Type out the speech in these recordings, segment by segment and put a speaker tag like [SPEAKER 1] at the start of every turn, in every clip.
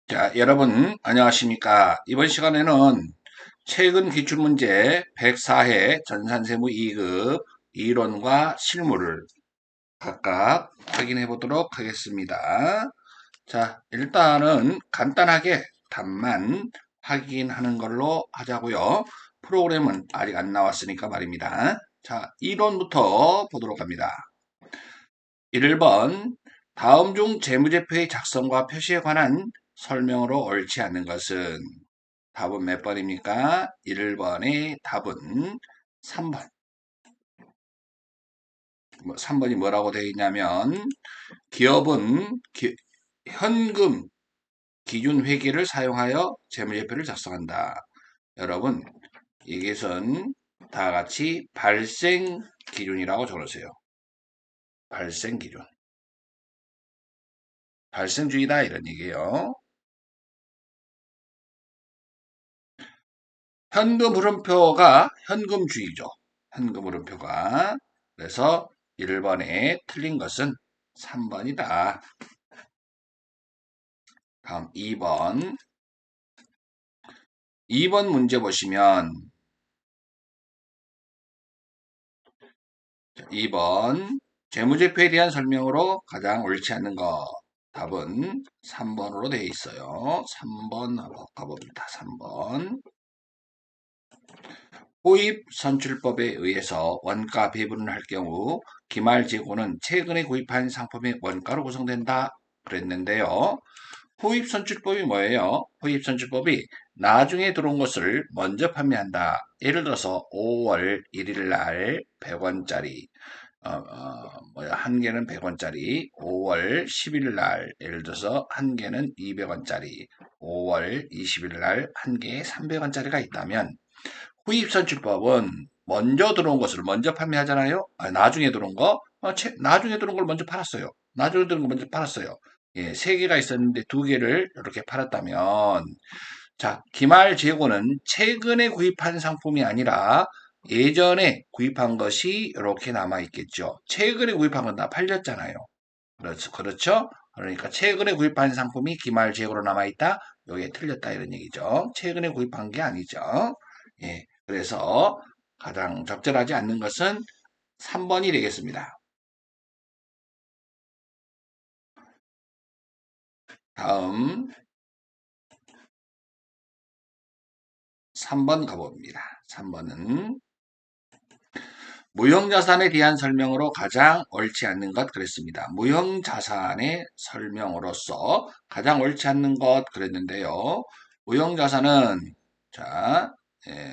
[SPEAKER 1] 자, 여러분, 안녕하십니까. 이번 시간에는 최근 기출문제 104회 전산세무 2급 이론과 실무를 각각 확인해 보도록 하겠습니다. 자, 일단은 간단하게 답만 확인하는 걸로 하자고요. 프로그램은 아직 안 나왔으니까 말입니다. 자, 이론부터 보도록 합니다. 1번, 다음 중 재무제표의 작성과 표시에 관한 설명으로 옳지 않는 것은 답은 몇 번입니까? 1번의 답은 3번. 3번이 뭐라고 되어 있냐면 기업은 현금 기준 회계를 사용하여 재무제표를 작성한다. 여러분, 이것은 다 같이 발생 기준이라고 적으세요. 발생 기준. 발생주의다 이런 얘기예요. 현금 흐름표가 현금주의죠. 현금 흐름표가. 그래서 1번에 틀린 것은 3번이다. 다음 2번. 2번 문제 보시면 2번 재무제표에 대한 설명으로 가장 옳지 않는 것. 답은 3번으로 되어 있어요. 3번 가봅니다. 3번. 호입 선출법에 의해서 원가 배분을 할 경우 기말재고는 최근에 구입한 상품의 원가로 구성된다 그랬는데요. 호입 선출법이 뭐예요? 호입 선출법이 나중에 들어온 것을 먼저 판매한다. 예를 들어서 5월 1일 날 100원짜리 한 개는 100원짜리, 5월 10일 날, 예를 들어서 한 개는 200원짜리, 5월 20일 날 한 개에 300원짜리가 있다면, 후입선출법은 먼저 들어온 것을 먼저 판매하잖아요. 나중에 들어온 거, 나중에 들어온 걸 먼저 팔았어요. 나중에 들어온 걸 먼저 팔았어요. 예, 세 개가 있었는데 두 개를 이렇게 팔았다면, 자, 기말 재고는 최근에 구입한 상품이 아니라 예전에 구입한 것이 이렇게 남아 있겠죠. 최근에 구입한 건 다 팔렸잖아요. 그렇죠. 그렇죠? 그러니까 최근에 구입한 상품이 기말 재고로 남아 있다. 요게 틀렸다 이런 얘기죠. 최근에 구입한 게 아니죠. 예. 그래서 가장 적절하지 않는 것은 3번이 되겠습니다. 다음 3번 가봅니다. 3번은 무형자산에 대한 설명으로 가장 옳지 않는 것 그랬습니다. 무형자산의 설명으로서 가장 옳지 않는 것 그랬는데요. 무형자산은 자,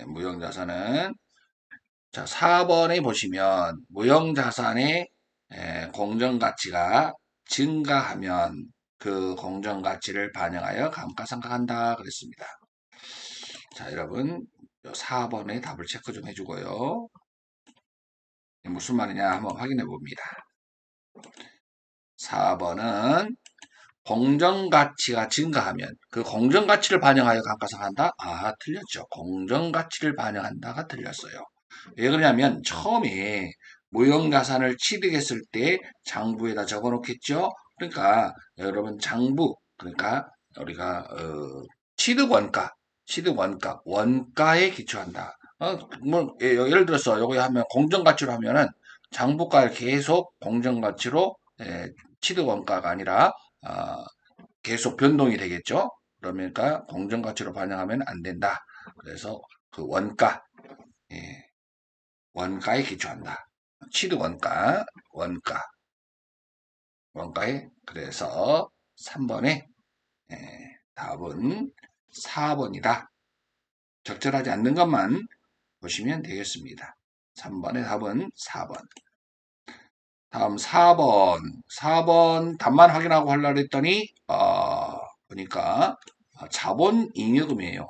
[SPEAKER 1] 무형자산은 자, 4번에 보시면 무형자산의 공정가치가 증가하면 그 공정가치를 반영하여 감가상각한다 그랬습니다. 자, 여러분 4번의 답을 체크 좀 해주고요. 무슨 말이냐 한번 확인해 봅니다. 4번은 공정가치가 증가하면 그 공정가치를 반영하여 감가상각한다? 아, 틀렸죠. 공정가치를 반영한다가 틀렸어요. 왜 그러냐면 처음에 무형자산을 취득했을 때 장부에다 적어 놓겠죠. 그러니까 여러분 장부 그러니까 우리가 취득원가 취득원가 원가에 기초한다. 뭐 예를 들어서 여기 하면 공정가치로 하면은 장부가를 계속 공정가치로 취득원가가 아니라 아, 계속 변동이 되겠죠. 그러니까 공정가치로 반영하면 안 된다. 그래서 그 원가 예, 원가에 기초한다. 취득 원가, 원가에 그래서 3번의 답은 4번이다. 적절하지 않는 것만 보시면 되겠습니다. 3번의 답은 4번. 다음 4번. 4번 답만 확인하고 하려고 했더니 보니까 자본잉여금이에요.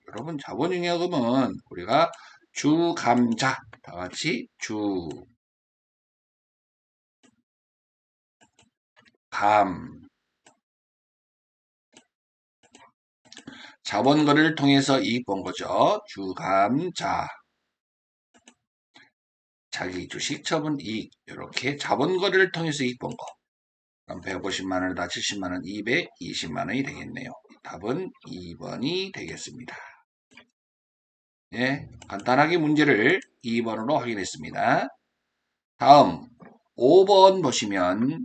[SPEAKER 1] 여러분 자본잉여금은 우리가 주감자 다 같이 감 자본거래를 통해서 이익 본 거죠. 주감자 자기 주식 처분 이익 이렇게 자본거래를 통해서 이익 본 거. 그럼 150만 원에다 70만 원, 220만 원이 되겠네요. 답은 2번이 되겠습니다. 예, 간단하게 문제를 2번으로 확인했습니다. 다음 5번 보시면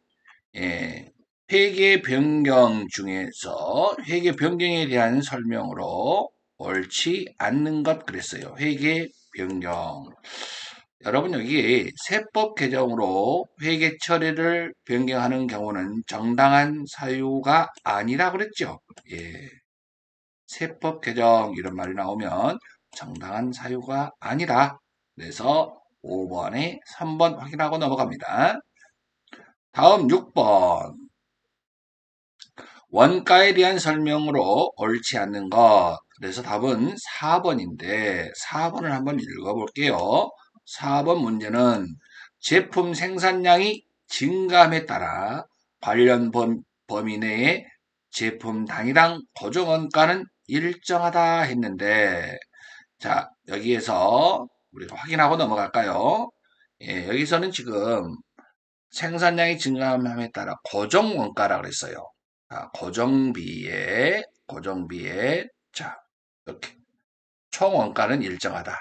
[SPEAKER 1] 예, 회계 변경 중에서 회계 변경에 대한 설명으로 옳지 않는 것 그랬어요. 회계 변경. 여러분 여기 세법 개정으로 회계 처리를 변경하는 경우는 정당한 사유가 아니라 그랬죠. 예, 세법 개정 이런 말이 나오면 정당한 사유가 아니라 그래서 5번에 3번 확인하고 넘어갑니다. 다음 6번 원가에 대한 설명으로 옳지 않는 것. 그래서 답은 4번인데 4번을 한번 읽어볼게요. 4번 문제는 제품 생산량이 증가함에 따라 관련 범위 내에 제품 단위당 고정원가는 일정하다 했는데 자 여기에서 우리가 확인하고 넘어갈까요? 예, 여기서는 지금 생산량이 증가함에 따라 고정원가라 그랬어요. 고정비에, 자, 이렇게. 총 원가는 일정하다.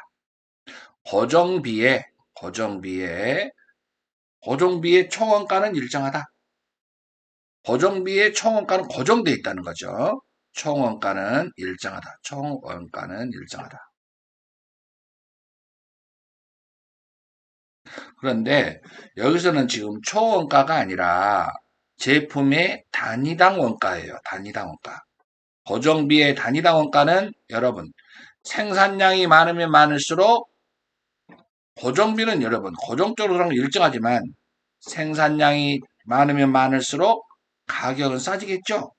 [SPEAKER 1] 고정비에, 고정비의 총 원가는 일정하다. 고정비의 총 원가는 고정되어 있다는 거죠. 총 원가는 일정하다. 총 원가는 일정하다. 그런데 여기서는 지금 총 원가가 아니라 제품의 단위당 원가예요. 단위당 원가. 고정비의 단위당 원가는 여러분 생산량이 많으면 많을수록 고정비는 여러분 고정적으로는 일정하지만 생산량이 많으면 많을수록 가격은 싸지겠죠.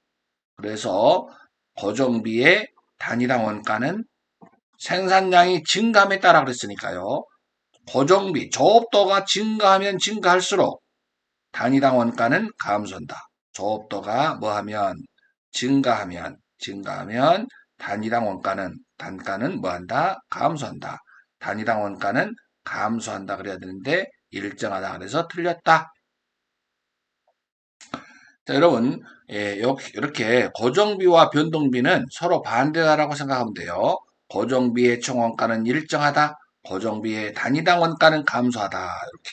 [SPEAKER 1] 그래서 고정비의 단위당 원가는 생산량이 증가함에 따라 그랬으니까요. 고정비, 조업도가 증가하면 증가할수록 단위당 원가는 감소한다. 조업도가 뭐하면 증가하면 단위당 원가는 단가는 뭐한다? 감소한다. 단위당 원가는 감소한다 그래야 되는데 일정하다 그래서 틀렸다. 자, 여러분 예, 이렇게 고정비와 변동비는 서로 반대다라고 생각하면 돼요. 고정비의 총원가는 일정하다. 고정비의 단위당 원가는 감소하다. 이렇게.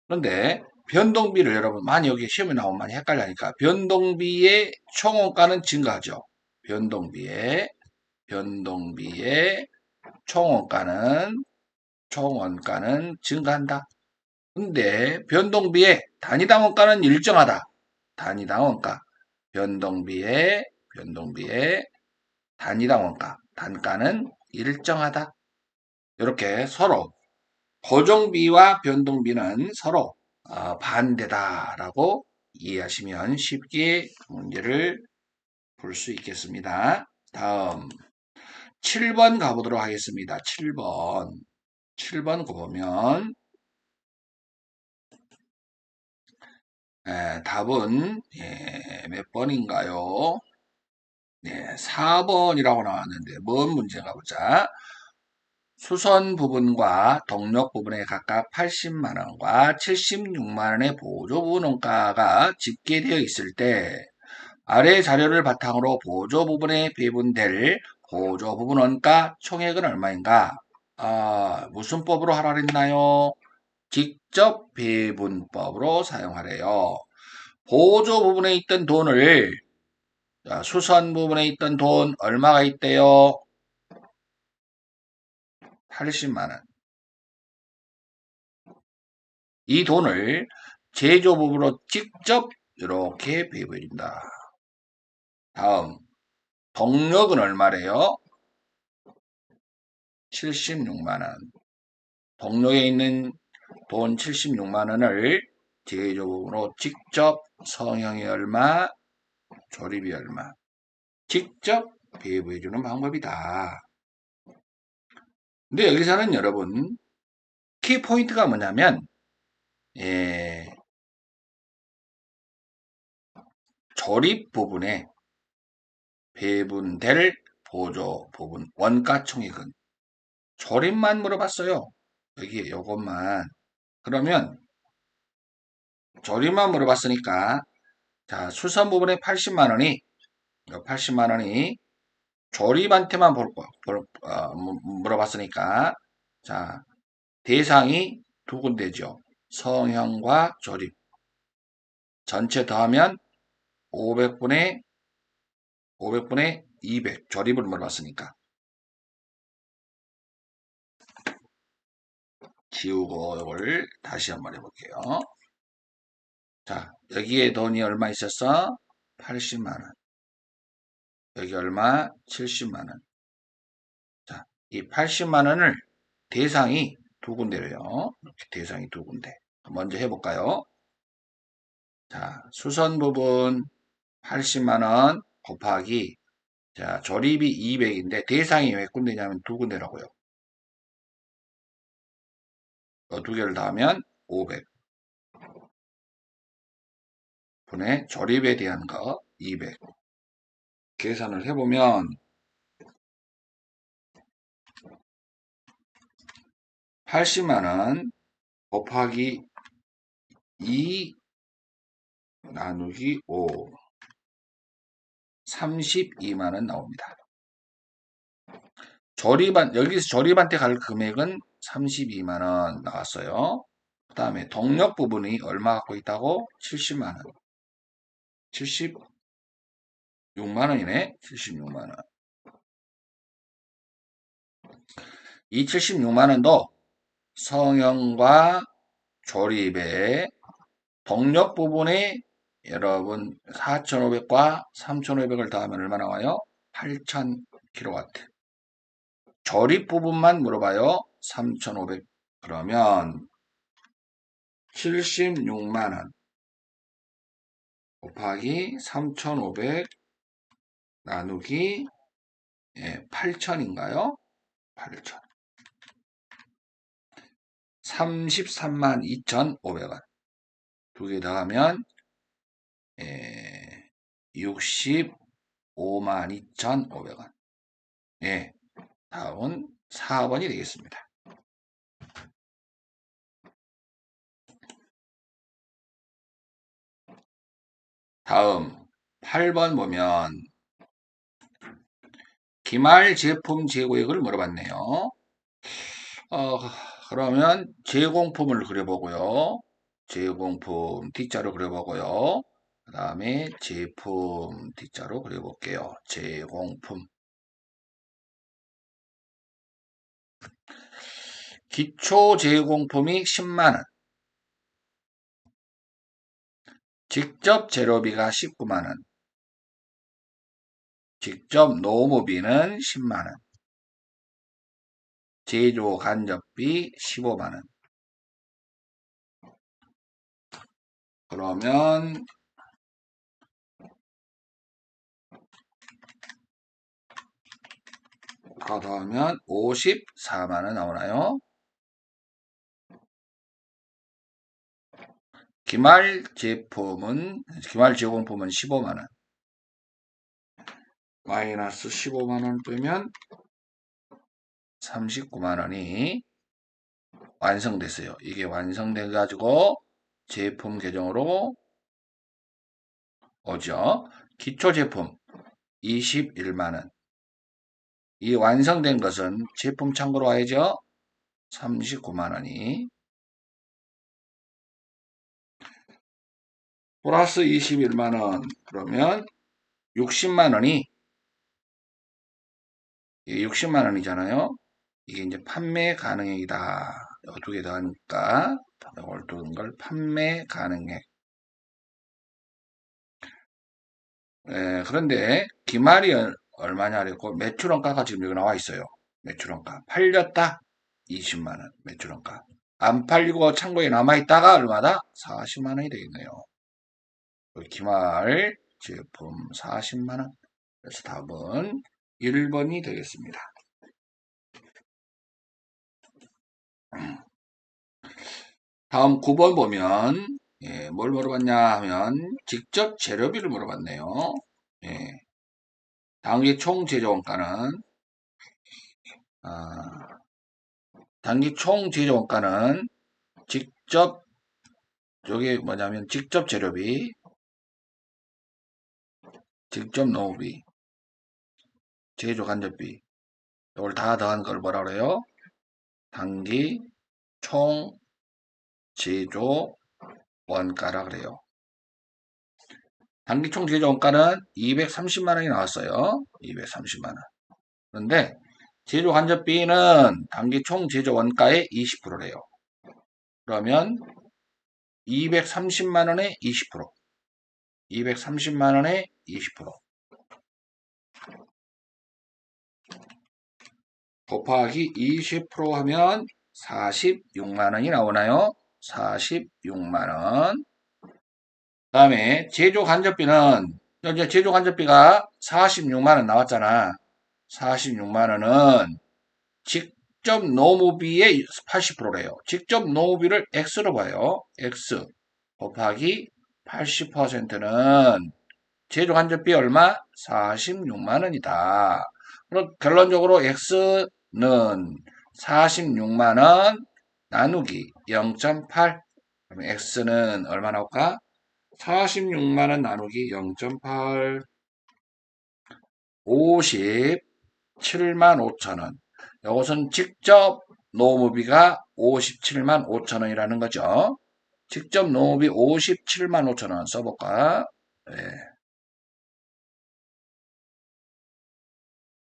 [SPEAKER 1] 그런데 변동비를 여러분 많이 여기 시험에 나오면 많이 헷갈리니까 변동비의 총원가는 증가하죠. 변동비의 총원가는 증가한다. 근데 변동비의 단위당 원가는 일정하다. 단위당 원가. 변동비의 단위당 원가. 단가는 일정하다. 이렇게 서로 고정비와 변동비는 서로 반대다라고 이해하시면 쉽게 문제를 풀 수 있겠습니다. 다음 7번 가보도록 하겠습니다. 7번 보면 답은 몇 번인가요? 네, 4번이라고 나왔는데 뭔 문제인가 보자. 수선 부분과 동력 부분에 각각 80만 원과 76만 원의 보조 부분 원가가 집계되어 있을 때 아래 자료를 바탕으로 보조 부분에 배분될 보조 부분 원가 총액은 얼마인가? 무슨 법으로 하라 그랬나요? 직접 배분법으로 사용하래요. 보조 부분에 있던 돈을 수선 부분에 있던 돈 얼마가 있대요? 80만 원. 이 돈을 제조법으로 직접 이렇게 배분한다. 다음 동력은 얼마래요? 76만 원. 동력에 있는 돈 76만 원을 제조법으로 직접 성형이 얼마, 조립이 얼마. 직접 배분해주는 방법이다. 근데 여기서는 여러분 키포인트가 뭐냐면 조립 부분에 배분될 보조 부분 원가 총액은 조립만 물어봤어요. 여기 요것만. 그러면 조립만 물어봤으니까 자, 수선 부분에 80만 원이 조립한테만 물어봤으니까. 자, 대상이 두 군데죠. 성형과 조립. 전체 더하면 500분의 200. 조립을 물어봤으니까. 지우고 이걸 다시 한번 해볼게요. 자, 여기에 돈이 얼마 있었어? 80만 원. 여기 얼마? 70만 원. 자, 이 80만 원을 대상이 두 군데래요. 이렇게 대상이 두 군데. 먼저 해볼까요? 자, 수선 부분 80만 원 곱하기, 자, 조립이 200인데 대상이 몇 군데냐면 두 군데라고요. 두 개를 더하면 500. 분의 조립에 대한 거 200. 계산을 해보면 80만 원 곱하기 2 나누기 5. 32만 원 나옵니다. 여기서 조립한테 갈 금액은 32만 원 나왔어요. 그 다음에 동력 부분이 얼마 갖고 있다고? 70만 원. 76만 원이네. 76만 원. 이 76만 원도 성형과 조립의 동력 부분에 여러분 4,500과 3,500을 더하면 얼마 나와요? 8,000kW. 조립 부분만 물어봐요. 3,500. 그러면 76만 원 곱하기 3,500 나누기 8,000인가요? 8,000. 33만 2,500원. 두 개 더하면 65만 2,500원. 예, 다음은 4번이 되겠습니다. 다음 8번 보면 기말 제품 재고액을 물어봤네요. 그러면 제공품을 그려보고요. 제공품 T자로 그려보고요. 그 다음에 제품 T자로 그려볼게요. 제공품. 기초 제공품이 10만원. 직접 재료비가 19만원. 직접 노무비는 10만원. 제조 간접비 15만원. 그러면 다 더하면 54만원 나오나요? 기말 제공품은 15만원. 마이너스 15만원 빼면 39만원이 완성됐어요. 이게 완성돼 가지고 제품 계정으로 오죠. 기초 제품 21만원. 이 완성된 것은 제품 창고로 와야죠. 39만원이 플러스 21만원. 그러면 60만원이 60만원이잖아요. 이게 이제 판매 가능액이다. 두 개 더 하니까 이걸 두는 걸 판매 가능액. 그런데 기말이 얼마냐 그랬고 매출원가가 지금 여기 나와 있어요. 매출원가 팔렸다 20만원 매출원가. 안 팔리고 창고에 남아있다가 얼마다? 40만원이 되겠네요. 기말 제품 40만원. 그래서 답은 1번이 되겠습니다. 다음 9번 보면 뭘 물어봤냐 하면 직접 재료비를 물어봤네요. 단기 총 제조원가는 단기 총 제조원가는 직접, 저게 뭐냐면 직접 재료비 직접 노무비, 제조 간접비, 이걸 다 더한 걸 뭐라 그래요? 단기 총 제조 원가라 그래요. 단기 총 제조 원가는 230만 원이 나왔어요. 230만 원. 그런데 제조 간접비는 단기 총 제조 원가의 20%래요. 그러면 230만 원의 20%. 230만 원의 20%. 곱하기 20% 하면 46만 원이 나오나요? 46만 원. 다음에 제조 간접비는 현재 제조 간접비가 46만 원 나왔잖아. 46만 원은 직접 노무비의 80%래요. 직접 노무비를 X로 봐요. X 곱하기 80%는 제조 간접비 얼마? 46만 원이다. 그럼 결론적으로 X는 46만 원 나누기 0.8. 그럼 X는 얼마 나올까? 46만 원 나누기 0.8. 57만 5천 원. 이것은 직접 노무비가 57만 5천 원이라는 거죠. 직접 노무비 57만 5천 원 써볼까? 네.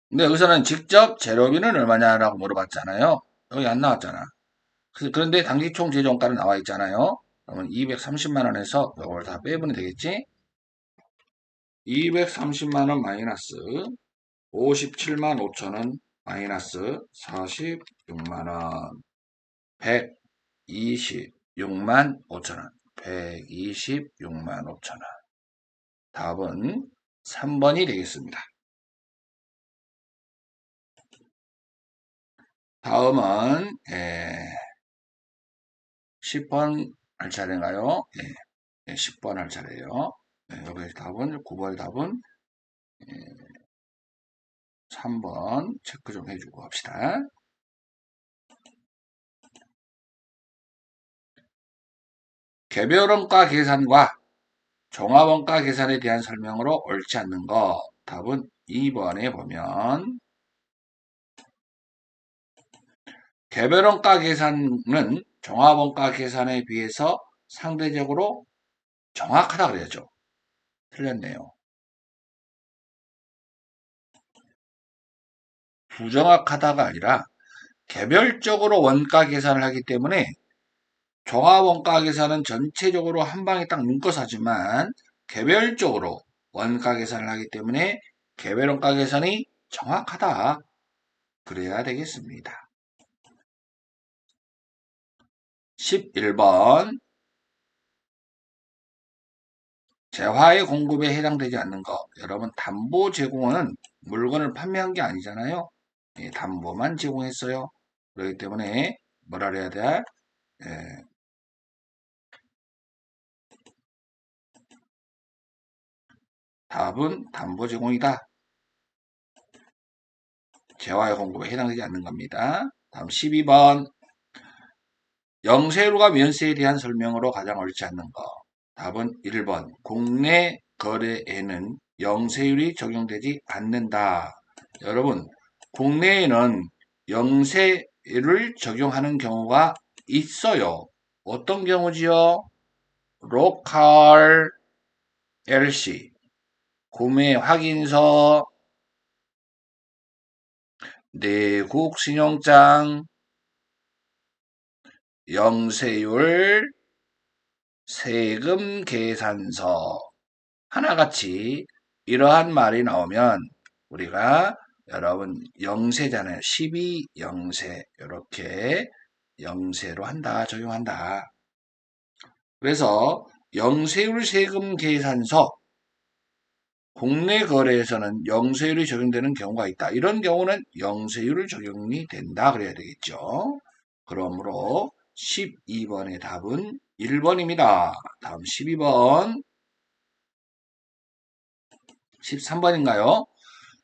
[SPEAKER 1] 근데 여기서는 직접 재료비는 얼마냐라고 물어봤잖아요. 여기 안 나왔잖아. 그런데 단기 총 제조원가는 나와 있잖아요. 그러면 230만 원에서 이걸 다 빼보면 되겠지? 230만 원 마이너스 57만 5천 원 마이너스 46만 원 126만 5천 원 126만 5천 원 답은 3번이 되겠습니다. 다음은 10번 할 차례인가요? 10번 할 차례예요. 여기 답은 9번 답은 3번 체크 좀 해주고 합시다. 개별원가 계산과 종합원가 계산에 대한 설명으로 옳지 않는 거 답은 2번에 보면 개별원가 계산은 종합원가 계산에 비해서 상대적으로 정확하다 그래야죠. 틀렸네요. 부정확하다가 아니라 개별적으로 원가 계산을 하기 때문에 종합원가 계산은 전체적으로 한 방에 딱 묶어서 하지만 개별적으로 원가 계산을 하기 때문에 개별원가 계산이 정확하다. 그래야 되겠습니다. 11번 재화의 공급에 해당되지 않는 거. 여러분 담보 제공은 물건을 판매한 게 아니잖아요. 담보만 제공했어요. 그렇기 때문에 뭐라 그래야 돼? 답은 담보 제공이다. 재화의 공급에 해당되지 않는 겁니다. 다음 12번 영세율과 면세에 대한 설명으로 가장 옳지 않는 거. 답은 1번 국내 거래에는 영세율이 적용되지 않는다. 여러분 국내에는 영세율을 적용하는 경우가 있어요. 어떤 경우지요? 로컬 LC 구매 확인서 내국 신용장 영세율 세금 계산서 하나같이 이러한 말이 나오면 우리가 여러분 영세잖아요. 12영세 이렇게 영세로 한다. 적용한다. 그래서 영세율 세금 계산서 국내 거래에서는 영세율이 적용되는 경우가 있다. 이런 경우는 영세율을 적용이 된다. 그래야 되겠죠. 그러므로 12번의 답은 1번입니다. 다음 12번. 13번인가요?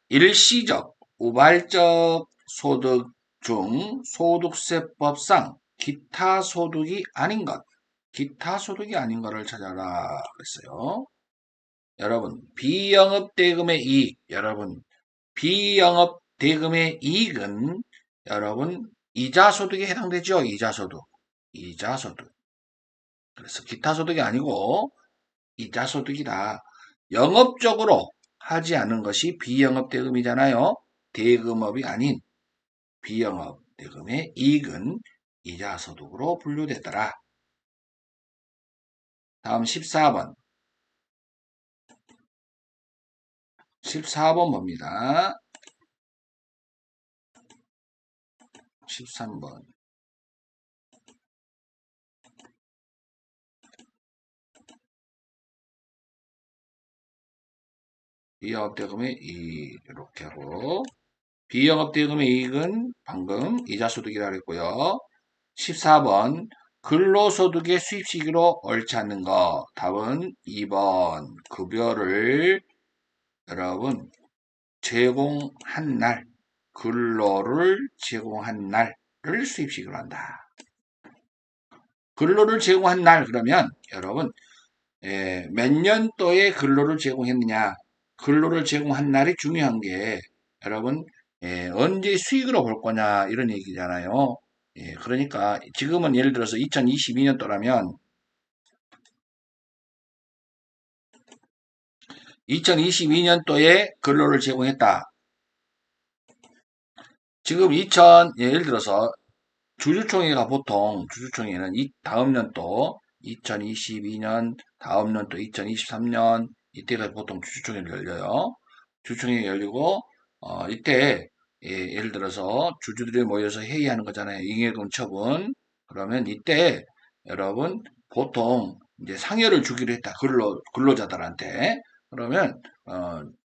[SPEAKER 1] 일시적, 우발적 소득 중 소득세법상 기타 소득이 아닌 것. 기타 소득이 아닌 것을 찾아라 그랬어요. 여러분, 비영업대금의 이익, 여러분, 비영업대금의 이익은 여러분, 이자소득에 해당되죠? 이자소득. 이자소득. 그래서 기타소득이 아니고 이자소득이다. 영업적으로 하지 않은 것이 비영업대금이잖아요. 대금업이 아닌 비영업대금의 이익은 이자소득으로 분류되더라. 다음 14번. 14번 봅니다. 13번. 비영업대금의 이익 이렇게 하고 비영업대금의 이익은 방금 이자소득이라고 했고요. 14번 근로소득의 수입 시기로 옳지 않는 거. 답은 2번 급여를 여러분 제공한 날 근로를 제공한 날을 수입 시기로 한다. 근로를 제공한 날 그러면 여러분 몇 년도에 근로를 제공했느냐 근로를 제공한 날이 중요한 게 여러분 언제 수익으로 볼 거냐 이런 얘기잖아요. 그러니까 지금은 예를 들어서 2022년도라면 2022년도에 근로를 제공했다. 지금 예를 들어서 주주총회가 보통 주주총회는 다음 년도 2022년 다음 년도 2023년 이때가 보통 주주총회를 열려요. 주주총회 열리고 이때 예를 들어서 주주들이 모여서 회의하는 거잖아요. 잉여금 처분. 그러면 이때 여러분 보통 이제 상여를 주기로 했다. 근로자들한테. 그러면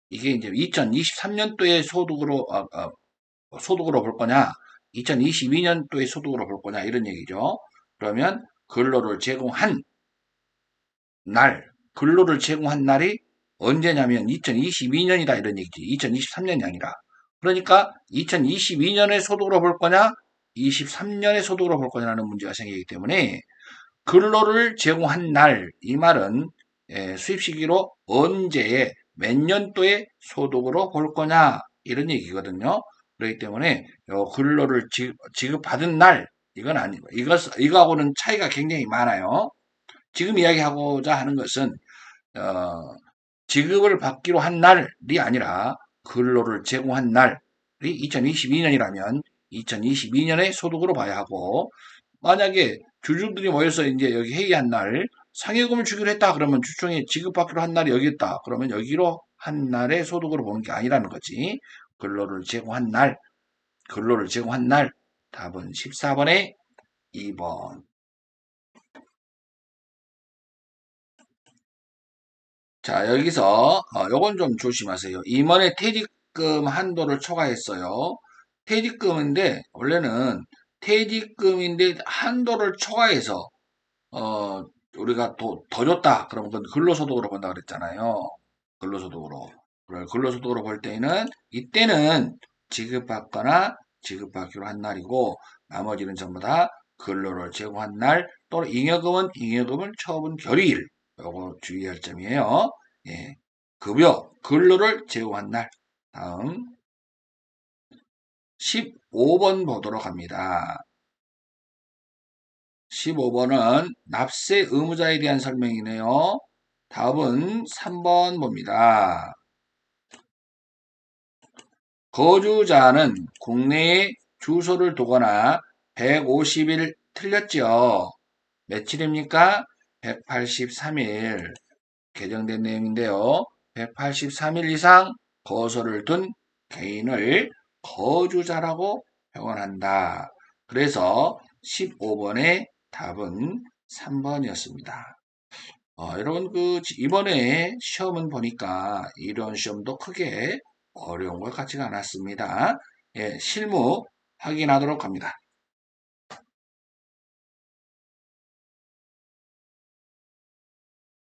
[SPEAKER 1] 이게 이제 2023년도에 소득으로 볼 거냐, 2022년도의 소득으로 볼 거냐 이런 얘기죠. 그러면 근로를 제공한 날이 언제냐면 2022년이다 이런 얘기지. 2023년이 아니라. 그러니까 2022년의 소득으로 볼 거냐, 23년의 소득으로 볼 거냐라는 문제가 생기기 때문에 근로를 제공한 날, 이 말은 수입 시기로 언제에 몇 년도에 소득으로 볼 거냐 이런 얘기거든요. 그렇기 때문에 근로를 지급받은 날 이건 아니고 이거하고는 차이가 굉장히 많아요. 지금 이야기하고자 하는 것은 어, 지급을 받기로 한 날이 아니라 근로를 제공한 날이 2022년이라면 2022년의 소득으로 봐야 하고 만약에 주주들이 모여서 이제 여기 회의한 날 상여금을 주기로 했다 그러면 주총에 지급받기로 한 날이 여기 있다 그러면 여기로 한 날의 소득으로 보는 게 아니라는 거지. 근로를 제공한 날 근로를 제공한 날 답은 14번에 2번. 자 여기서 요건 좀 조심하세요. 임원의 퇴직금 한도를 초과했어요. 퇴직금인데 원래는 퇴직금인데 한도를 초과해서 어, 우리가 더 줬다. 그러면 그건 근로소득으로 본다 그랬잖아요. 근로소득으로. 근로소득으로 볼 때는, 이때는 지급받거나 지급받기로 한 날이고, 나머지는 전부 다 근로를 제공한 날, 또는 잉여금은 잉여금을 처분 결의일. 요거 주의할 점이에요. 예. 급여, 근로를 제공한 날. 다음, 15번 보도록 합니다. 15번은 납세 의무자에 대한 설명이네요. 답은 3번 봅니다. 거주자는 국내에 주소를 두거나 150일 틀렸죠. 며칠입니까? 183일. 개정된 내용인데요. 183일 이상 거소를 둔 개인을 거주자라고 표현한다. 그래서 15번의 답은 3번이었습니다. 여러분, 이번에 시험은 보니까 이런 시험도 크게 어려운 것 같지가 않았습니다. 예, 실무 확인하도록 합니다.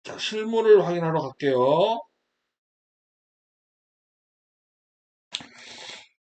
[SPEAKER 1] 자, 실무를 확인하러 갈게요.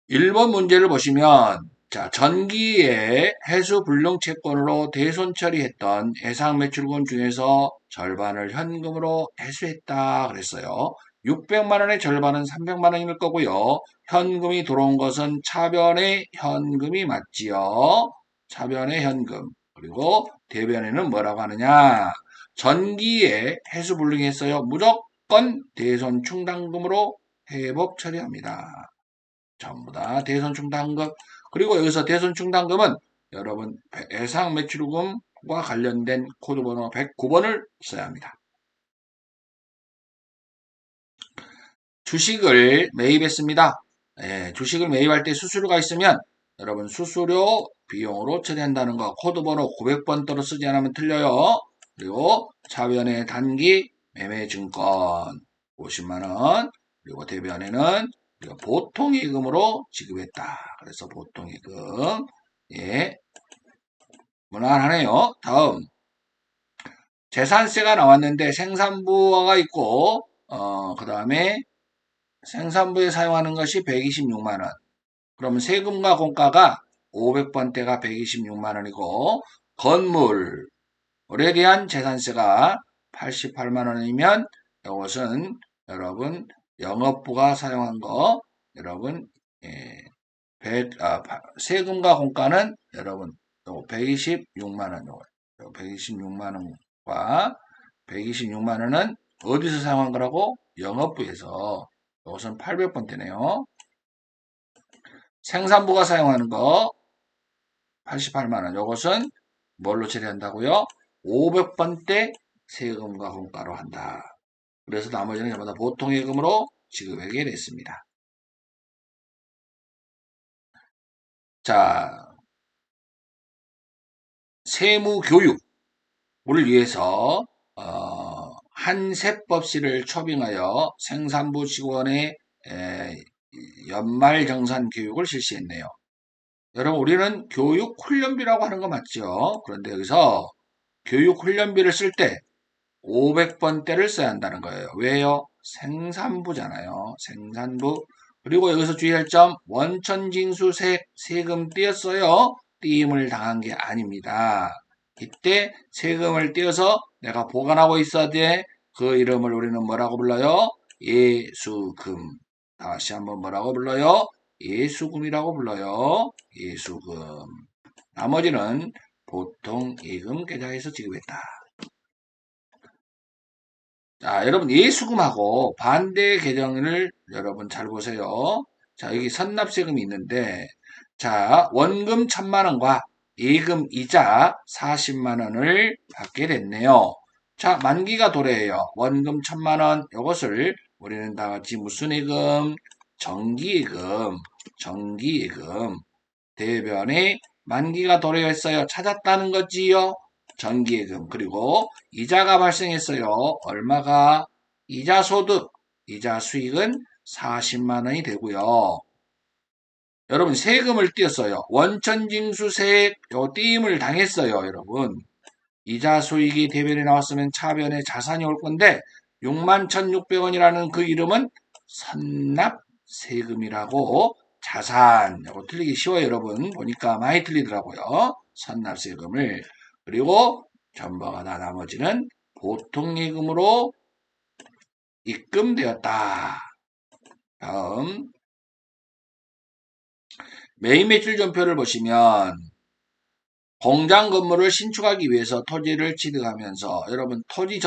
[SPEAKER 1] 1번 문제를 보시면, 자, 전기의 해수 불능 채권으로 대손 처리했던 예상 매출금 중에서 절반을 현금으로 회수했다 그랬어요. 600만 원의 절반은 300만 원일 거고요. 현금이 들어온 것은 차변의 현금이 맞지요. 차변의 현금. 그리고 대변에는 뭐라고 하느냐? 전기에 해수 불능했어요. 무조건 대손 충당금으로 회복 처리합니다. 전부 다 대손 충당금. 그리고 여기서 대손 충당금은 여러분 예상 매출금과 관련된 코드번호 109번을 써야 합니다. 주식을 매입했습니다. 주식을 매입할 때 수수료가 있으면 여러분 수수료 비용으로 처리한다는 거 코드번호 900번 따로 쓰지 않으면 틀려요. 그리고 차변의 단기 매매증권 50만원 그리고 대변에는 보통예금으로 지급했다. 그래서 보통예금 무난하네요. 다음 재산세가 나왔는데 생산부가 있고 그 다음에 생산부에 사용하는 것이 126만원. 그러면 세금과 공가가 500번대가 126만원이고 건물에 대한 재산세가 88만원이면 이것은 여러분 영업부가 사용한 거 여러분 세금과 공가는 여러분 126만원 126만원과 126만원은 어디서 사용한 거라고? 영업부에서. 이것은 800번대네요. 생산부가 사용하는 거 88만원. 이것은 뭘로 처리한다고요? 500번대 세금과 공가로 한다. 그래서 나머지는 전부 다 보통예금으로 지급하게 됐습니다. 자, 세무교육을 위해서 한세법시를 초빙하여 생산부 직원의 연말정산 교육을 실시했네요. 여러분 우리는 교육훈련비라고 하는 거 맞죠? 그런데 여기서 교육훈련비를 쓸 때 500번대를 써야 한다는 거예요. 왜요? 생산부잖아요. 생산부. 그리고 여기서 주의할 점 원천징수 세금 떼었어요. 띄임을 당한 게 아닙니다. 이때 세금을 떼어서 내가 보관하고 있어야 돼. 그 이름을 우리는 뭐라고 불러요? 예수금. 다시 한번 뭐라고 불러요? 예수금이라고 불러요. 예수금. 나머지는 보통 예금 계좌에서 지급했다. 자, 여러분 예수금하고 반대 계정을 여러분 잘 보세요. 자, 여기 선납세금이 있는데 자, 원금 1000만원과 예금 이자 40만원을 받게 됐네요. 자, 만기가 도래해요. 원금 1000만원 이것을 우리는 다 같이 무슨 예금? 정기예금. 정기예금. 대변에 만기가 도래했어요. 찾았다는 거지요. 정기예금. 그리고 이자가 발생했어요. 얼마가? 이자 소득, 이자 수익은 40만원이 되고요. 여러분 세금을 띄었어요. 원천징수세액 띄임을 당했어요. 여러분 이자 수익이 대변에 나왔으면 차변에 자산이 올 건데 61,600원이라는 그 이름은 선납세금이라고 자산 이거 틀리기 쉬워요. 여러분 보니까 많이 틀리더라고요. 선납세금을 그리고 전부가 다 나머지는 보통예금으로 입금되었다. 다음 매입매출전표를 보시면 공장 건물을 신축하기 위해서 토지를 취득하면서 여러분 토지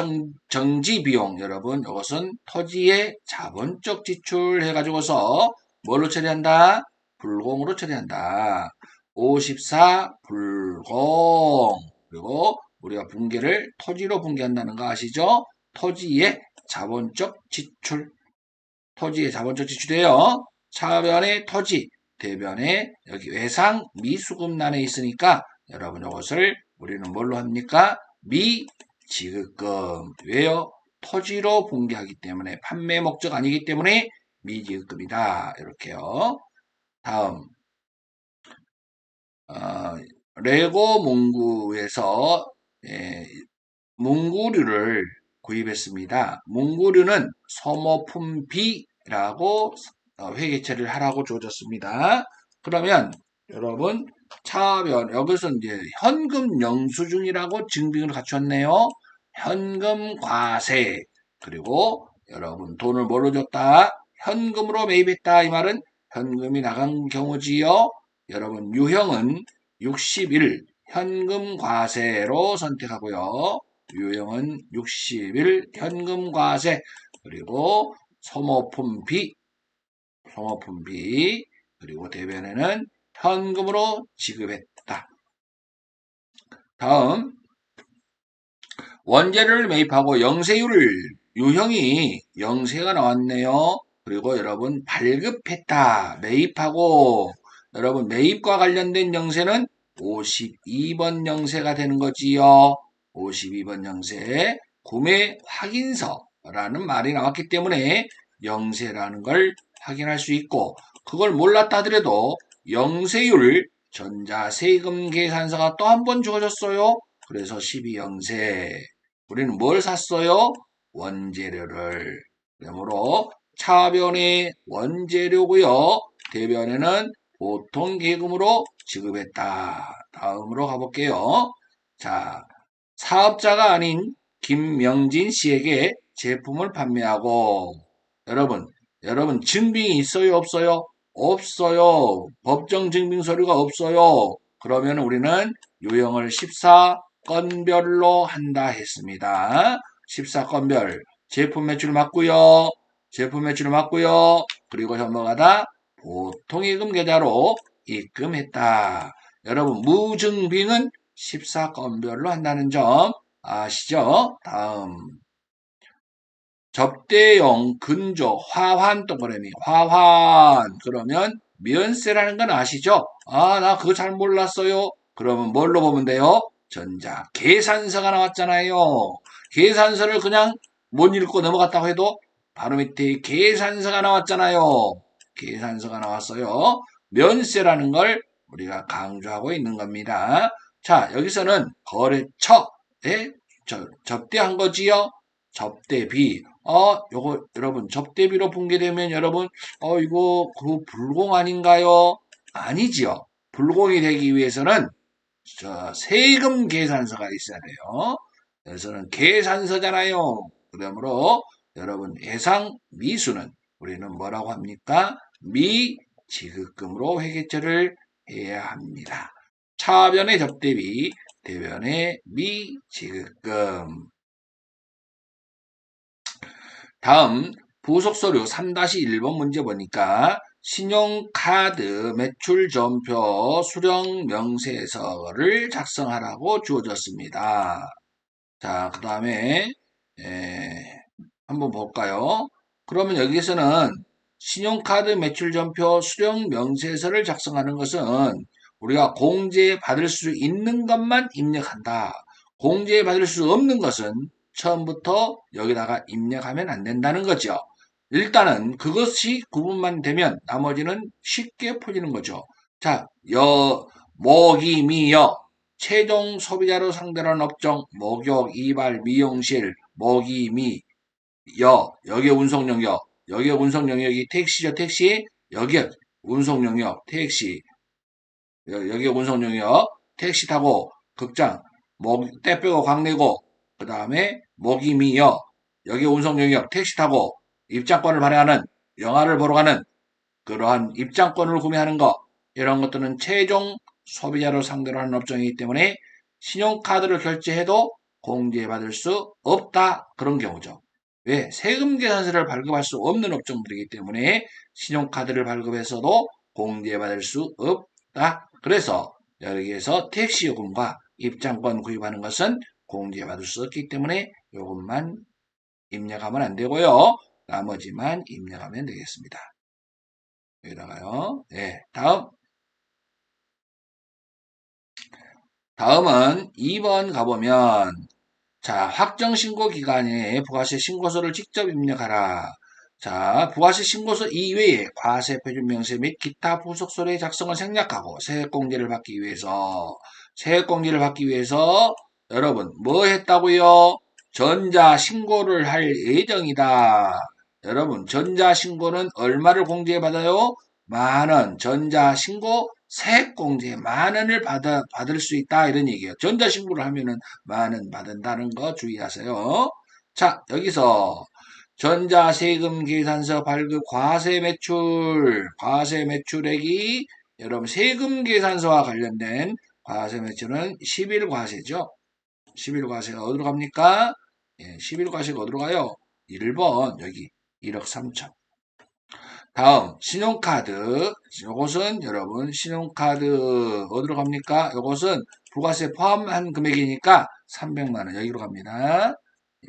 [SPEAKER 1] 정지 비용 여러분 이것은 토지의 자본적 지출 해가지고서 뭘로 처리한다? 불공으로 처리한다. 54 불공 그리고 우리가 분계를 토지로 분계한다는 거 아시죠? 토지의 자본적 지출 토지의 자본적 지출이에요. 차변의 토지 대변에 여기 외상 미수금란에 있으니까 여러분 이것을 우리는 뭘로 합니까? 미지급금. 왜요? 토지로 분개하기 때문에 판매 목적 아니기 때문에 미지급금이다. 이렇게요. 다음 레고 문구에서 문구류를 구입했습니다. 문구류는 소모품 B라고 회계 처리를 하라고 주어졌습니다. 그러면 여러분, 차변, 여기서 이제 현금 영수증이라고 증빙을 갖췄네요. 현금 과세. 그리고 여러분, 돈을 뭘로 줬다? 현금으로 매입했다. 이 말은 현금이 나간 경우지요. 여러분, 유형은 61, 현금 과세로 선택하고요. 유형은 61, 현금 과세. 그리고 소모품 B, 그리고 대변에는 현금으로 지급했다. 다음, 원재료를 매입하고 영세율을, 유형이 영세가 나왔네요. 그리고 여러분, 발급했다. 매입하고, 여러분, 매입과 관련된 영세는 52번 영세가 되는 거지요. 52번 영세, 구매 확인서라는 말이 나왔기 때문에 영세라는 걸 확인할 수 있고, 그걸 몰랐다 하더라도 영세율 전자세금 계산서가 또 한 번 주어졌어요. 그래서 12영세. 우리는 뭘 샀어요? 원재료를. 그러므로 차변의 원재료고요. 대변에는 보통 계금으로 지급했다. 다음으로 가볼게요. 자, 사업자가 아닌 김명진 씨에게 제품을 판매하고, 여러분 증빙이 있어요, 없어요? 없어요. 법정 증빙 서류가 없어요. 그러면 우리는 유형을 14건별로 한다 했습니다. 14건별. 제품 매출 맞고요. 그리고 넘어가다 보통예금 계좌로 입금했다. 여러분, 무증빙은 14건별로 한다는 점 아시죠? 다음. 접대용 근조 화환 동그라미 화환 그러면 면세라는 건 아시죠? 아, 나 그거 잘 몰랐어요. 그러면 뭘로 보면 돼요? 전자 계산서가 나왔잖아요. 계산서를 그냥 못 읽고 넘어갔다고 해도 바로 밑에 계산서가 나왔잖아요. 계산서가 나왔어요. 면세라는 걸 우리가 강조하고 있는 겁니다. 자, 여기서는 거래처에 접대한 거지요. 접대비. 요거, 여러분, 접대비로 분개되면 여러분, 이거, 그 불공 아닌가요? 아니지요. 불공이 되기 위해서는, 세금 계산서가 있어야 돼요. 여기서는 계산서잖아요. 그러므로, 여러분, 해상 미수는 우리는 뭐라고 합니까? 미지급금으로 회계처를 해야 합니다. 차변의 접대비, 대변의 미지급금. 다음 부속서류 3-1번 문제 보니까 신용카드 매출전표 수령명세서를 작성하라고 주어졌습니다. 자, 그 다음에 한번 볼까요? 그러면 여기서는 신용카드 매출전표 수령명세서를 작성하는 것은 우리가 공제받을 수 있는 것만 입력한다. 공제받을 수 없는 것은 처음부터 여기다가 입력하면 안 된다는 거죠. 일단은 그것이 구분만 되면 나머지는 쉽게 풀리는 거죠. 자, 모기, 미여, 최종 소비자로 상대로 하는 업종, 목욕, 이발, 미용실, 모기, 미, 여기에 운송 영역, 여기에 운송 영역이 택시죠, 택시, 여기에 운송 영역, 택시, 여기에 운송 영역, 택시 타고 극장, 때 빼고 광내고, 그 다음에 모기미여, 여기에 운송 영역, 택시 타고 입장권을 발행하는, 영화를 보러 가는 그러한 입장권을 구매하는 것, 이런 것들은 최종 소비자를 상대로 하는 업종이기 때문에 신용카드를 결제해도 공제받을 수 없다. 그런 경우죠. 왜? 세금 계산서를 발급할 수 없는 업종들이기 때문에 신용카드를 발급해서도 공제받을 수 없다. 그래서 여기에서 택시요금과 입장권 구입하는 것은 공제받을 수 없기 때문에 요것만 입력하면 안 되고요. 나머지만 입력하면 되겠습니다. 여기다가요. 네, 다음은 2번 가보면 자, 확정신고 기간에 부가세 신고서를 직접 입력하라. 자, 부가세 신고서 이외에 과세 표준 명세 및 기타 부속서류의 작성을 생략하고 세액공제를 받기 위해서 여러분 뭐 했다고요? 전자신고를 할 예정이다. 여러분 전자신고는 얼마를 공제받아요? 10,000원 전자신고 세액공제 10,000원을 받을 수 있다 이런 얘기예요. 전자신고를 하면은 10,000원 받는다는 거 주의하세요. 자, 여기서 전자세금 계산서 발급 과세 매출액이 여러분 세금 계산서와 관련된 과세 매출은 10일 과세죠. 10일 과세가 어디로 갑니까? 예, 10일 과세가 어디로 가요? 1번 여기 1억 3천. 다음 신용카드. 이것은 여러분 신용카드 어디로 갑니까? 이것은 부가세 포함한 금액이니까 300만 원 여기로 갑니다.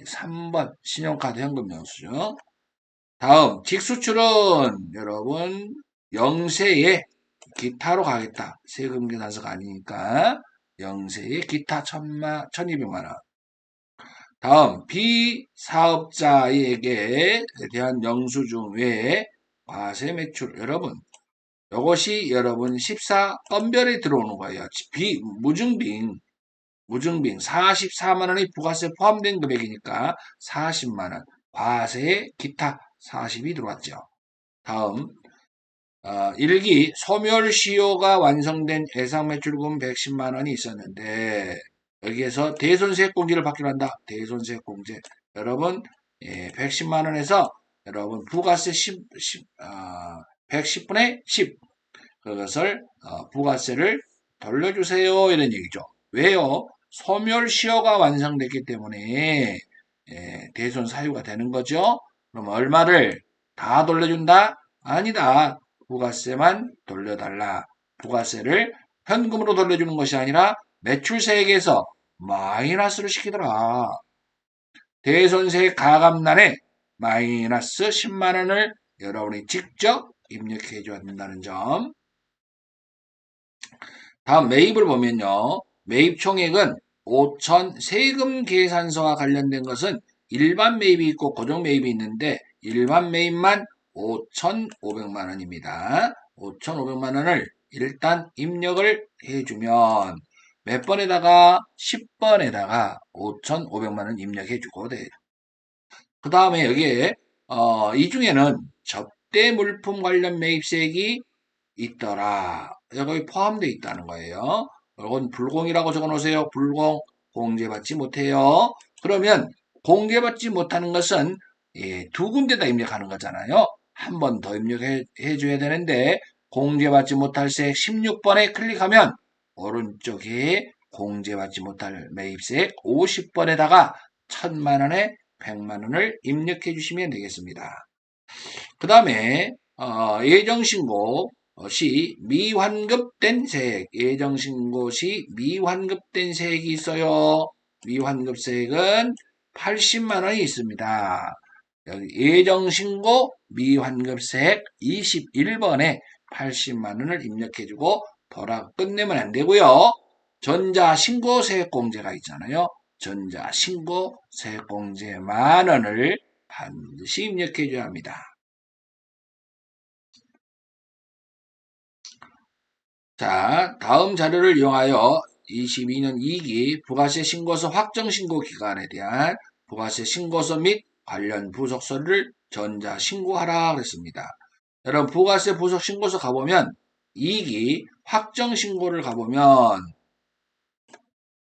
[SPEAKER 1] 3번 신용카드 현금 영수증. 다음 직수출은 여러분 영세에 기타로 가겠다. 세금 계산서가 아니니까 영세에 기타 1,200만 원. 다음 비사업자에게 대한 영수증 외에 과세 매출 여러분 이것이 여러분 14건별에 들어오는 거예요. 무증빙 44만 원이 부가세 포함된 금액이니까 40만 원 과세에 기타 40이 들어왔죠. 다음 일기 소멸시효가 완성된 예상매출금 110만 원이 있었는데 여기에서 대손세액공제를 받기로 한다. 대손세액공제 여러분 110만 원에서 여러분 부가세 110분의 10 그것을 부가세를 돌려주세요 이런 얘기죠. 왜요? 소멸시효가 완성됐기 때문에 대손 사유가 되는 거죠. 그럼 얼마를 다 돌려준다? 아니다. 부가세만 돌려달라. 부가세를 현금으로 돌려주는 것이 아니라 매출세액에서 마이너스를 시키더라. 대손세 가감란에 마이너스 10만 원을 여러분이 직접 입력해 줘야 된다는 점. 다음 매입을 보면요. 매입 총액은 5천 세금 계산서와 관련된 것은 일반 매입이 있고 고정 매입이 있는데 일반 매입만 5,500만 원입니다. 5,500만 원을 일단 입력을 해주면 몇 번에다가 10번에다가 5,500만 원 입력해주고 돼. 그 다음에 여기에 이 중에는 접대 물품 관련 매입세액이 있더라. 여기 포함되어 있다는 거예요. 이건 불공이라고 적어놓으세요. 불공 공제받지 못해요. 그러면 공제받지 못하는 것은 두 군데다 입력하는 거잖아요. 한 번 더 입력해 줘야 되는데 공제받지 못할 세액 16번에 클릭하면 오른쪽에 공제받지 못할 매입세액 50번에다가 1,000만 원에 100만 원을 입력해 주시면 되겠습니다. 그 다음에 예정신고 시 미환급된 세액, 예정신고 시 미환급된 세액이 있어요. 미환급세액은 80만 원이 있습니다. 여기 예정신고 미환급세액 21번에 80만 원을 입력해주고 끝내면 안 되고요. 전자신고세액공제가 있잖아요. 전자신고세액공제 10,000원을 반드시 입력해줘야 합니다. 자, 다음 자료를 이용하여 22년 2기 부가세 신고서 확정 신고 기간에 대한 부가세 신고서 및 관련 부속 서류를 전자 신고하라 그랬습니다. 여러분 부가세 부속 신고서 가보면 2기 확정 신고를 가보면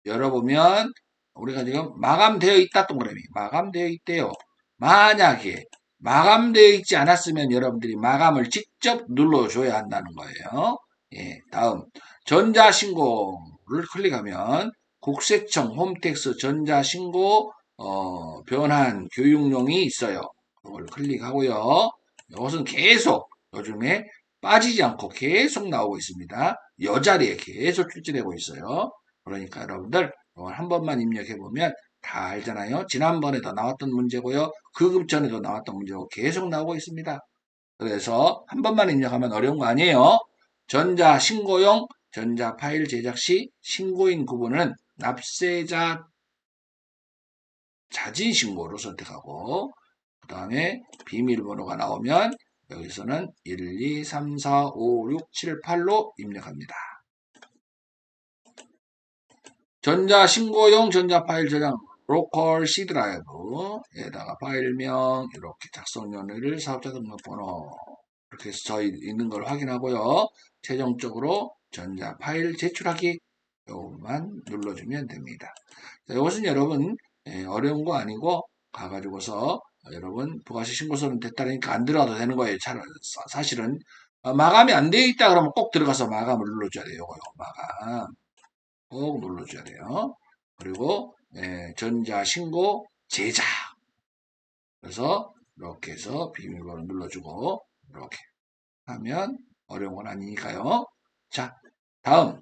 [SPEAKER 1] 열어보면 우리가 지금 마감되어 있다 동그라미 마감되어 있대요. 만약에 마감되어 있지 않았으면 여러분들이 마감을 직접 눌러줘야 한다는 거예요. 예, 다음 전자신고를 클릭하면 국세청 홈택스 전자신고 변환 교육용이 있어요. 이걸 클릭하고요. 이것은 계속 요즘에 빠지지 않고 계속 나오고 있습니다. 이 자리에 계속 출제되고 있어요. 그러니까 여러분들 이걸 한 번만 입력해보면 다 알잖아요. 지난번에도 나왔던 문제고요. 그 전에도 나왔던 문제고 계속 나오고 있습니다. 그래서 한 번만 입력하면 어려운 거 아니에요. 전자 신고용 전자 파일 제작 시 신고인 구분은 납세자 자진 신고로 선택하고 그 다음에 비밀번호가 나오면 여기서는 1, 2, 3, 4, 5, 6, 7, 8로 입력합니다. 전자 신고용 전자 파일 저장 로컬 C 드라이브에다가 파일명 이렇게 작성 연회를 사업자 등록번호 이렇게 해서 저희 있는 걸 확인하고요. 최종적으로 전자 파일 제출하기 요것만 눌러주면 됩니다. 자, 이것은 여러분 어려운 거 아니고 가가지고서 여러분 부가세 신고서는 됐다니까 안 들어가도 되는 거예요. 사실은 마감이 안 되어 있다 그러면 꼭 들어가서 마감을 눌러줘야 돼요. 요거요. 마감 꼭 눌러줘야 돼요. 그리고 전자 신고 제작 그래서 이렇게 해서 비밀번호 눌러주고 이렇게 하면 어려운 건 아니니까요. 자, 다음.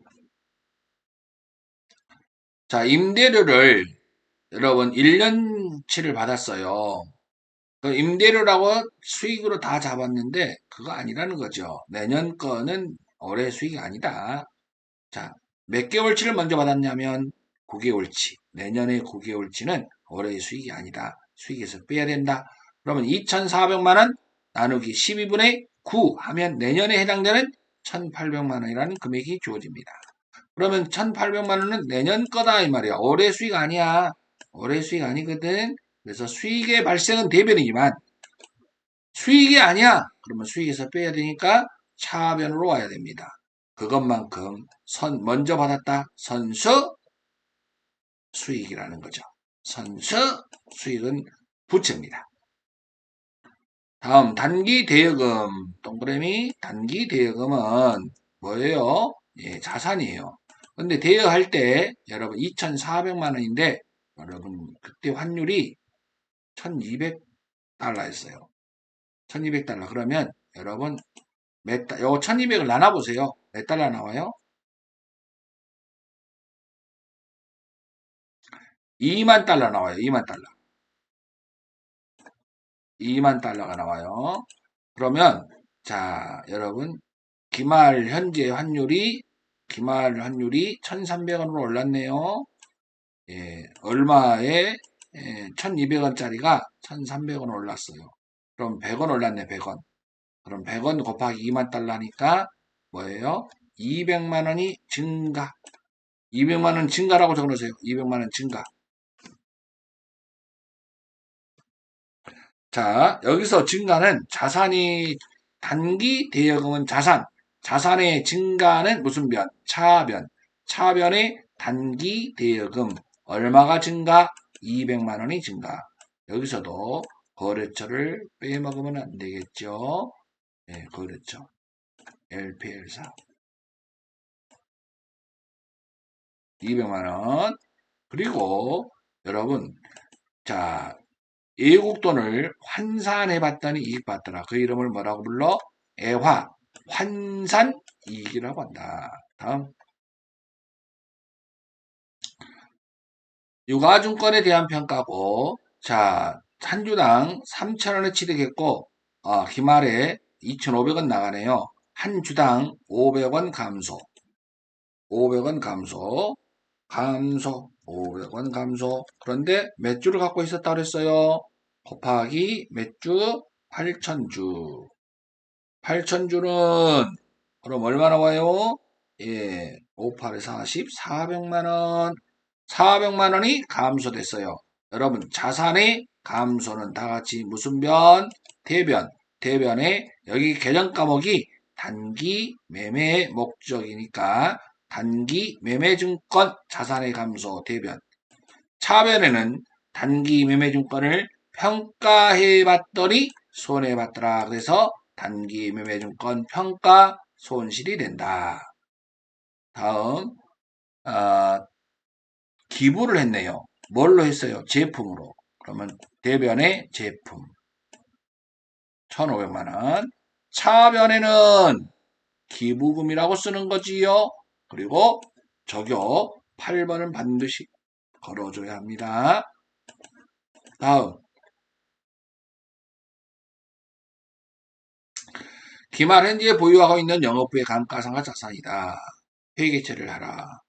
[SPEAKER 1] 자, 임대료를 여러분 1년치를 받았어요. 그 임대료라고 수익으로 다 잡았는데 그거 아니라는 거죠. 내년 거는 올해 수익이 아니다. 자, 몇 개월치를 먼저 받았냐면 9개월치. 내년의 9개월치는 올해의 수익이 아니다. 수익에서 빼야 된다. 그러면 2,400만 원 나누기 12분의 9 하면 내년에 해당되는 1,800만 원이라는 금액이 주어집니다. 그러면 1,800만 원은 내년 거다 이 말이야. 올해 수익 아니야. 올해 수익 아니거든. 그래서 수익의 발생은 대변이지만 수익이 아니야. 그러면 수익에서 빼야 되니까 차변으로 와야 됩니다. 그것만큼 먼저 받았다. 선수 수익이라는 거죠. 선수 수익은 부채입니다. 다음 단기 대여금 동그라미 단기 대여금은 뭐예요? 예, 자산이에요. 근데 대여할 때 여러분 2,400만 원인데 여러분 그때 환율이 1,200달러였어요. 1,200달러. 그러면 여러분 요거 1,200을 나눠보세요. 몇 달러 나와요? 2만 달러 나와요. 2만 달러. 2만 달러가 나와요. 그러면 자 여러분 기말 현재 환율이 기말 환율이 1,300원으로 올랐네요. 예, 얼마에 1,200원짜리가 1,300원 올랐어요. 그럼 100원 올랐네, 100원. 그럼 100원 곱하기 2만 달러니까 뭐예요? 200만 원이 증가. 200만 원 증가라고 적어놓으세요. 200만 원 증가. 자, 여기서 증가는 자산이 단기 대여금은 자산의 증가는 무슨 변? 차변. 차변의 단기 대여금 얼마가 증가? 200만 원이 증가. 여기서도 거래처를 빼먹으면 안 되겠죠. 네, 거래처. LPL4. 200만 원. 그리고 여러분, 자, 외국 돈을 환산해 봤더니 이익 받더라. 그 이름을 뭐라고 불러? 애화, 환산 이익이라고 한다. 다음. 유가증권에 대한 평가고, 자, 한 주당 3,000원을 취득했고, 기말에 2,500원 나가네요. 한 주당 500원 감소. 500원 감소. 500원 감소. 그런데 몇 주를 갖고 있었다고 그랬어요? 곱하기 몇 주? 8,000주. 8,000주는 그럼 얼마 나와요? 예, 5, 8에 40, 400만원. 400만원이 감소됐어요. 여러분, 자산의 감소는 다 같이 무슨 변? 대변. 대변에 여기 계정 과목이 단기 매매 목적이니까 단기 매매증권 자산의 감소 대변. 차변에는 단기 매매증권을 평가해 봤더니 손해 봤더라. 그래서 단기 매매증권 평가 손실이 된다. 다음 기부를 했네요. 뭘로 했어요? 제품으로. 그러면 대변의 제품 1,500만 원. 차변에는 기부금이라고 쓰는 거지요. 그리고 저격 8번은 반드시 걸어줘야 합니다. 다음 기말 현지에 보유하고 있는 영업부의 감가상각 자산이다. 회계처리를 하라.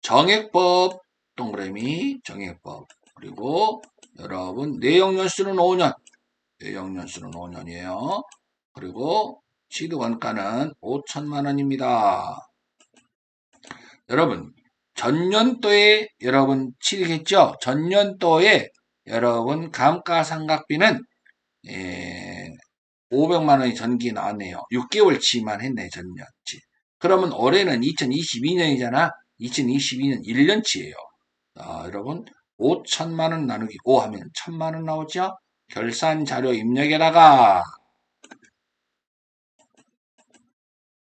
[SPEAKER 1] 정액법 동그라미 정액법 그리고 여러분 내역연수는 5년 내역연수는 5년이에요. 그리고 취득원가는 5천만 원입니다. 여러분 전년도에 여러분 취득했죠? 전년도에 여러분 감가상각비는 500만 원이 전기 나왔네요. 6개월치만 했네, 전년치. 그러면 올해는 2022년이잖아. 2022년 1년치예요. 여러분 5천만 원 나누기 5 하면 1,000만 원 나오죠? 결산 자료 입력에다가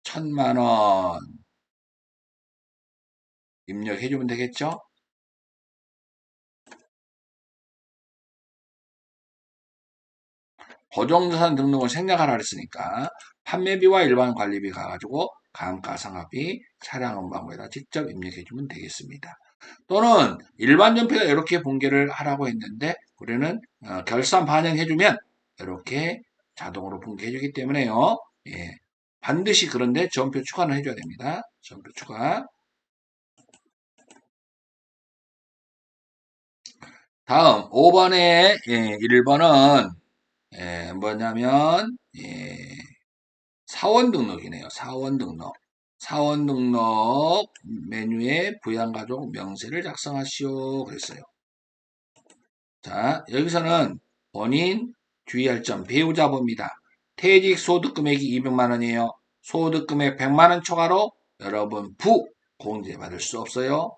[SPEAKER 1] 1,000만 원 입력해주면 되겠죠? 고정자산 등록을 생략하라 그랬으니까 판매비와 일반 관리비 가가지고 감가상각비, 차량음반부에다 직접 입력해주면 되겠습니다. 또는 일반 연필에 이렇게 분개를 하라고 했는데 우리는 결산 반영해주면 이렇게 자동으로 분개해주기 때문에요. 예, 반드시 그런데 전표 추가는 해줘야 됩니다. 전표 추가. 다음 5번에 1번은 뭐냐면 사원 등록이네요. 사원 등록. 사원 등록 메뉴에 부양가족 명세를 작성하시오. 그랬어요. 자, 여기서는 본인 주의할 점 배우자 봅니다. 퇴직 소득 금액이 200만 원이에요. 소득 금액 100만 원 초과로 여러분 공제 받을 수 없어요.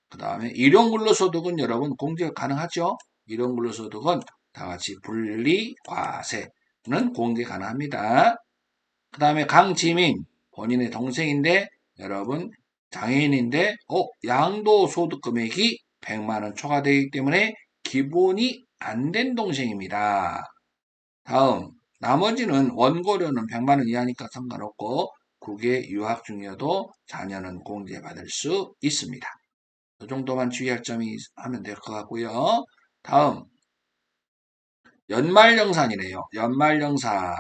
[SPEAKER 1] 그 다음에 일용근로소득은 여러분 공제가 가능하죠. 일용근로소득은 다 같이 분리 과세는 공제 가능합니다. 그 다음에 강지민 본인의 동생인데 여러분 장애인인데 양도소득 금액이 100만 원 초과되기 때문에 기본이 안 된 동생입니다. 다음 나머지는 원고료는 100만 원 이하니까 상관없고 국외 유학 중이어도 자녀는 공제받을 수 있습니다. 이 정도만 주의할 점이 하면 될 것 같고요. 다음 연말정산이네요. 연말정산.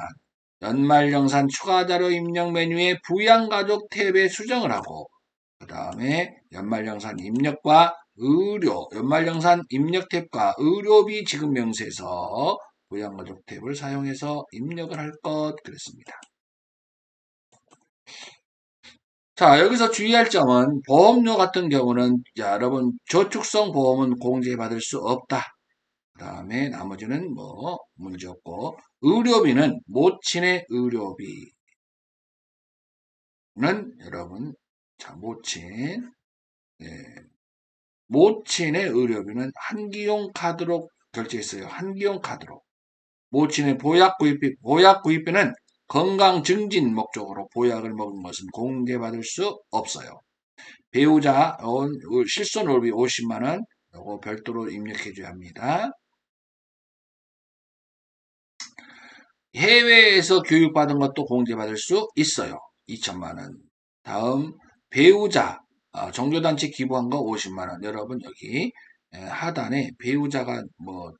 [SPEAKER 1] 연말정산 추가자료 입력 메뉴에 부양가족 탭에 수정을 하고 그 다음에 연말정산 입력과 연말정산 입력 탭과 의료비 지급 명세서 부양가족 탭을 사용해서 입력을 할 것 그랬습니다. 자, 여기서 주의할 점은 보험료 같은 경우는 여러분 저축성 보험은 공제받을 수 없다. 그 다음에 나머지는 뭐 문제 없고 의료비는 모친의 의료비는 여러분 자 모친의 의료비는 한기용 카드로 결제했어요. 한기용 카드로 모친의 보약 구입비는 건강 증진 목적으로 보약을 먹은 것은 공제받을 수 없어요. 배우자 실손의료비 50만 원 요거 별도로 입력해 줘야 합니다. 해외에서 교육받은 것도 공제받을 수 있어요. 2천만 원. 다음 배우자 종교단체 기부한 거 50만 원. 여러분 여기 하단에 배우자가 뭐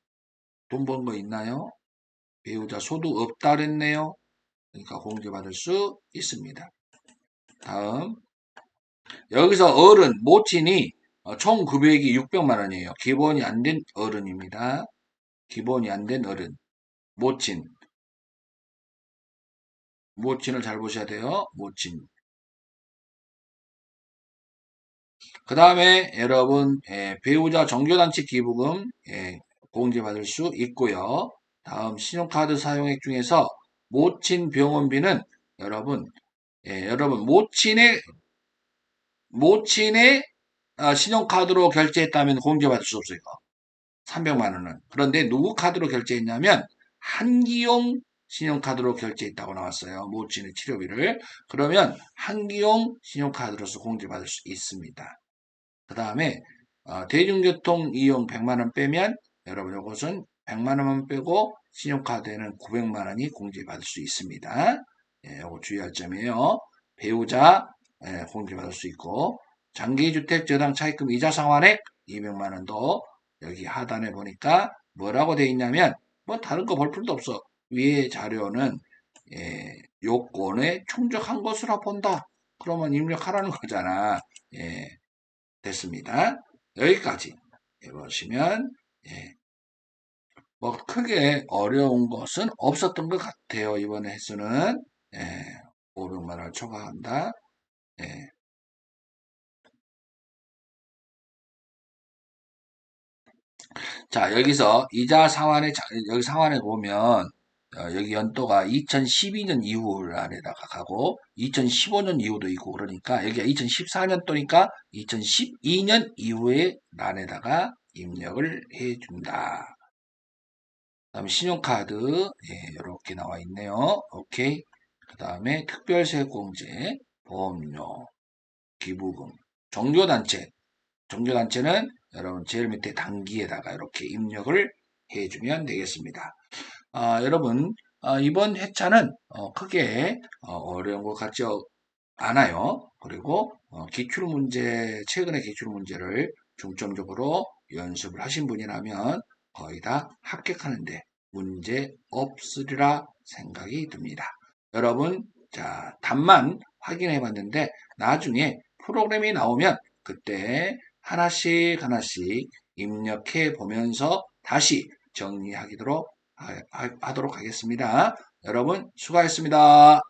[SPEAKER 1] 돈 번 거 있나요? 배우자 소득 없다 그랬네요. 그러니까 공제받을 수 있습니다. 다음 여기서 어른 모친이 총 금액이 600만 원이에요. 기본이 안 된 어른입니다. 기본이 안 된 어른 모친 모친을 잘 보셔야 돼요. 모친. 그 다음에 여러분 배우자 종교단체 기부금 공제받을 수 있고요. 다음 신용카드 사용액 중에서 모친 병원비는 여러분 모친의 신용카드로 결제했다면 공제받을 수 없어요. 300만 원은. 그런데 누구 카드로 결제했냐면 한기용 신용카드로 결제했다고 나왔어요. 모친의 치료비를. 그러면 한기용 신용카드로서 공제받을 수 있습니다. 그 다음에 대중교통 이용 100만 원 빼면 여러분 이것은 100만 원만 빼고 신용카드에는 900만 원이 공제받을 수 있습니다. 이거 주의할 점이에요. 배우자 공제받을 수 있고 장기주택 저당 차입금 이자 상환액 200만 원도 여기 하단에 보니까 뭐라고 돼 있냐면 뭐 다른 거 볼 필요도 없어. 위에 자료는 요건에 충족한 것으로 본다. 그러면 입력하라는 거잖아. 됐습니다. 여기까지 해보시면 뭐 크게 어려운 것은 없었던 것 같아요. 이번에 횟수는 500만 원을 초과한다. 예. 자 여기서 이자 상환에 여기 상환에 보면 여기 연도가 2012년 이후 안에다가 가고 2015년 이후도 있고 그러니까 여기가 2014년도니까 2012년 이후의 란에다가 입력을 해준다. 그다음에 신용카드 이렇게 나와 있네요. 오케이. 그 다음에 특별세공제, 보험료, 기부금, 종교단체. 종교단체는 여러분 제일 밑에 단기에다가 이렇게 입력을 해주면 되겠습니다. 여러분 이번 회차는 크게 어려운 것 같지 않아요. 그리고 기출문제, 최근의 기출문제를 중점적으로 연습을 하신 분이라면 거의 다 합격하는데 문제 없으리라 생각이 듭니다. 여러분, 자, 답만 확인해 봤는데 나중에 프로그램이 나오면 그때 하나씩 하나씩 입력해 보면서 다시 정리하도록 하겠습니다. 여러분, 수고하셨습니다.